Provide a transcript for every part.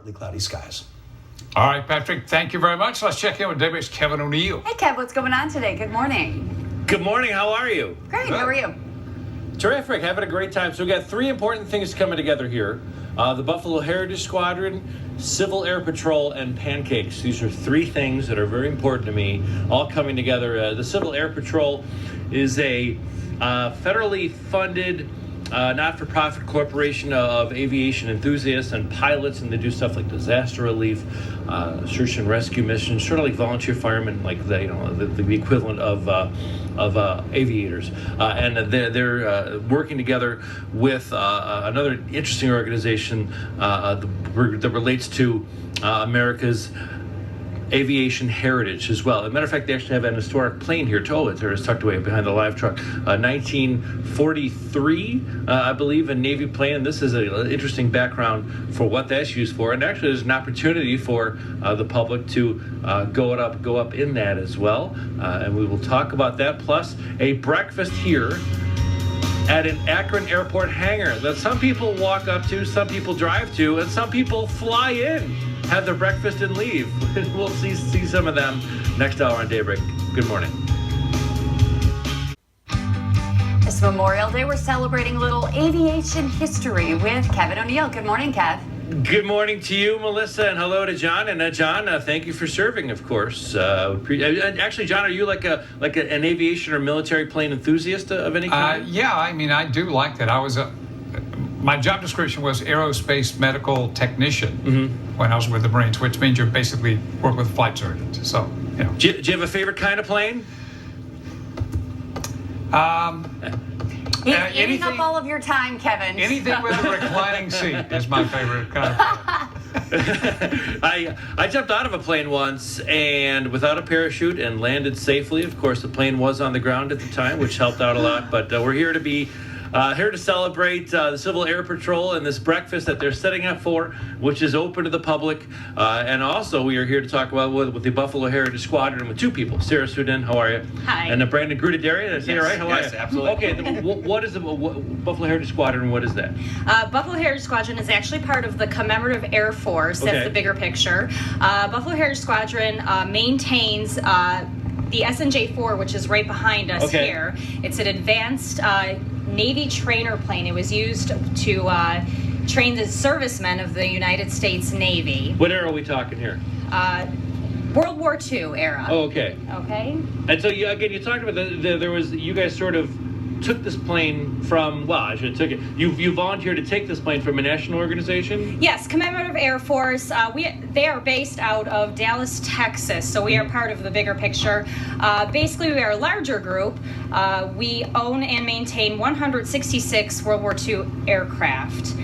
partly cloudy skies. All right, Patrick, thank you very much. Let's check in with Daybreak's Kevin O'Neill. Hey, Kev, what's going on today? Good morning. Good morning. How are you? Great. How are you? Terrific. Having a great time. So we got three important things coming together here. The Buffalo Heritage Squadron, Civil Air Patrol, and pancakes. These are three things that are very important to me, all coming together. The Civil Air Patrol is a federally funded not-for-profit corporation of aviation enthusiasts and pilots, and they do stuff like disaster relief, search and rescue missions, sort of like volunteer firemen, like the equivalent of aviators. And they're working together with another interesting organization that relates to America's aviation heritage as well. As a matter of fact, they actually have an historic plane here too. It's tucked away behind the live truck. 1943, I believe, a Navy plane. And this is an interesting background for what that's used for. And actually, there's an opportunity for the public to go up in that as well. And we will talk about that. Plus, a breakfast here at an Akron airport hangar that some people walk up to, some people drive to, and some people fly in, have their breakfast and leave. We'll see some of them next hour on Daybreak. Good morning. This Memorial Day, we're celebrating a little aviation history with Kevin O'Neill. Good morning, Kev. Good morning to you, Melissa, and hello to John. And John, thank you for serving, of course. Actually, John, are you like an aviation or military plane enthusiast of any kind? Yeah, I mean, I do like that. My job description was aerospace medical technician when I was with the Marines, which means you basically work with flight surgeons. So, you know. Do you have a favorite kind of plane? Eating up all of your time, Kevin. Anything with a reclining seat is my favorite kind of plane. I jumped out of a plane once and without a parachute and landed safely. Of course, the plane was on the ground at the time, which helped out a lot. But we're here to celebrate the Civil Air Patrol and this breakfast that they're setting up for, which is open to the public. And also, we are here to talk about with the Buffalo Heritage Squadron with two people. Sarah Sudin, how are you? Hi. And Brandon Grudaderi, did I say it right? How are you? Yes, absolutely. Okay, what is the Buffalo Heritage Squadron? What is that? Buffalo Heritage Squadron is actually part of the Commemorative Air Force. That's the bigger picture. Buffalo Heritage Squadron maintains the SNJ-4, which is right behind us here. It's an advanced Navy trainer plane. It was used to train the servicemen of the United States Navy. What era are we talking here? World War II era. Oh, okay. Okay. And so you talked about you guys sort of took this plane from, well, I should have took it. You volunteered to take this plane from a national organization? Yes, Commemorative Air Force. They are based out of Dallas, Texas, so we are part of the bigger picture. Basically, we are a larger group. We own and maintain 166 World War II aircraft.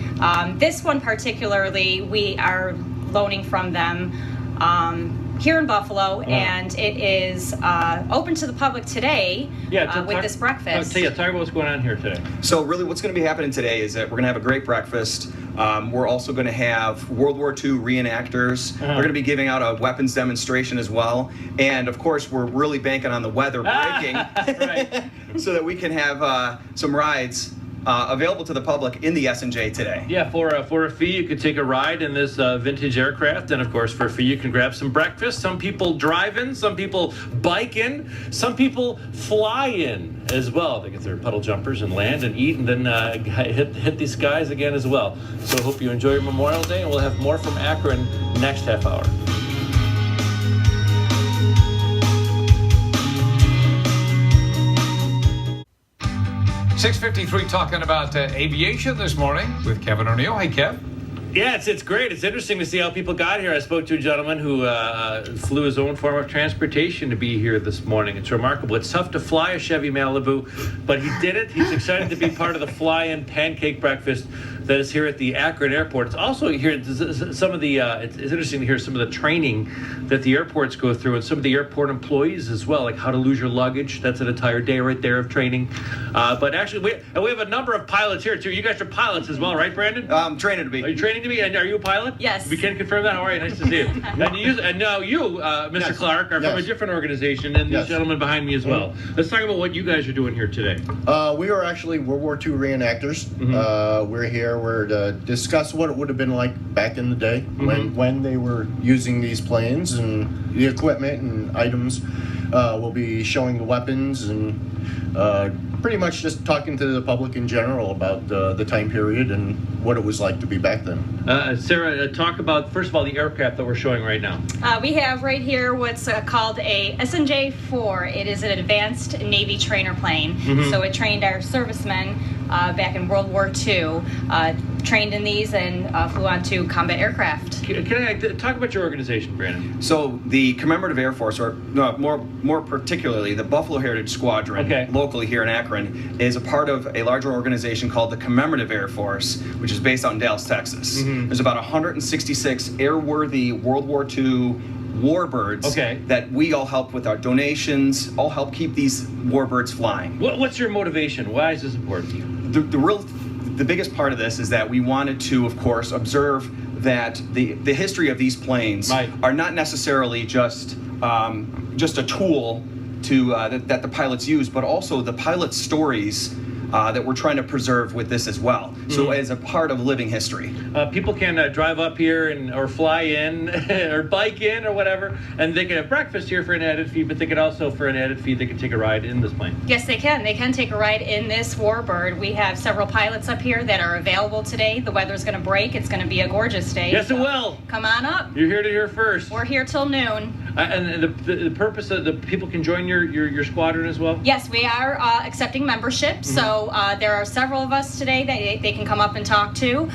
This one particularly, we are loaning from them here in Buffalo, and it is open to the public today with this breakfast. Talk about what's going on here today. So really what's going to be happening today is that we're going to have a great breakfast. We're also going to have World War II reenactors. We're going to be giving out a weapons demonstration as well. And of course, we're really banking on the weather breaking so that we can have some rides available to the public in the SNJ today. Yeah, for a fee, you could take a ride in this vintage aircraft, and of course, for a fee, you can grab some breakfast. Some people drive in, some people bike in, some people fly in as well. They get their puddle jumpers and land and eat, and then hit these skies again as well. So, hope you enjoy your Memorial Day, and we'll have more from Akron next half hour. 6:53 talking about aviation this morning with Kevin O'Neill. Hey, Kev. Yeah, it's great. It's interesting to see how people got here. I spoke to a gentleman who flew his own form of transportation to be here this morning. It's remarkable. It's tough to fly a Chevy Malibu, but he did it. He's excited to be part of the fly-in pancake breakfast that is here at the Akron airport. It's also here some of the. It's interesting to hear some of the training that the airports go through, and some of the airport employees as well, like how to lose your luggage. That's an entire day right there of training. But actually, we have a number of pilots here too. You guys are pilots as well, right, Brandon? I'm training to be. Are you training to be? And are you a pilot? Yes. We can confirm that. All right, nice to see you. And now you, Mr. Clark, are from a different organization, and these gentlemen behind me as well. Let's talk about what you guys are doing here today. We are actually World War II reenactors. We're here there were to discuss what it would have been like back in the day when they were using these planes and the equipment and items. We'll be showing the weapons and pretty much just talking to the public in general about the time period and what it was like to be back then. Sarah, talk about, first of all, the aircraft that we're showing right now. We have right here what's called a SNJ-4. It is an advanced Navy trainer plane. So it trained our servicemen back in World War II, trained in these and flew on to combat aircraft. Can I talk about your organization, Brandon? So the Commemorative Air Force, or more particularly the Buffalo Heritage Squadron, locally here in Akron, is a part of a larger organization called the Commemorative Air Force, which is based out in Dallas, Texas. There's about 166 airworthy World War II warbirds that we all help with our donations, all help keep these warbirds flying. What's your motivation? Why is this important to you? The biggest part of this is that we wanted to, of course, observe that the history of these planes are not necessarily just a tool to that the pilots use, but also the pilots' stories that we're trying to preserve with this as well. So as a part of living history. People can drive up here or fly in or bike in or whatever, and they can have breakfast here for an added fee, but they could also, for an added fee, they can take a ride in this plane. Yes, they can. They can take a ride in this warbird. We have several pilots up here that are available today. The weather's going to break. It's going to be a gorgeous day. Yes, it will. Come on up. You're here to hear first. We're here till noon. And the purpose of the people can join your squadron as well? Yes, we are accepting membership. So there are several of us today that they can come up and talk to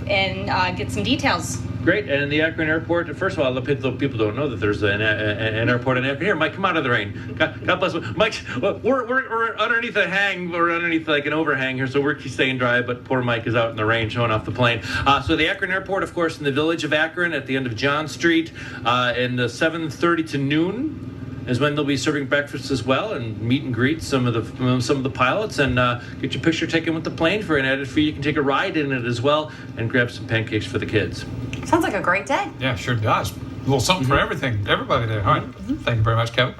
and get some details. Great. And in the Akron airport, first of all, the people don't know that there's an airport in Akron. Here, Mike, come out of the rain. God bless you. Mike, we're underneath a hang. We're underneath like an overhang here, so we're staying dry, but poor Mike is out in the rain showing off the plane. So the Akron airport, of course, in the village of Akron at the end of John Street, in the 7:30 to noon is when they'll be serving breakfast as well, and meet and greet some of the pilots, and get your picture taken with the plane for an added fee. You can take a ride in it as well, and grab some pancakes for the kids. Sounds like a great day. Yeah, sure does. A little something for everybody there. All right. Thank you very much, Kevin.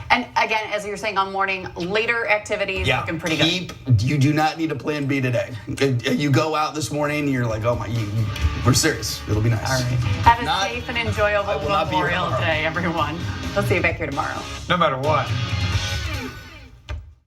And again, as you're saying, on morning, later activities looking pretty good. You do not need a plan B today. You go out this morning, you're like, oh my, we're serious. It'll be nice. All right. Have a safe and enjoyable I will not be here Memorial tomorrow. Day, everyone. We'll see you back here tomorrow. No matter what.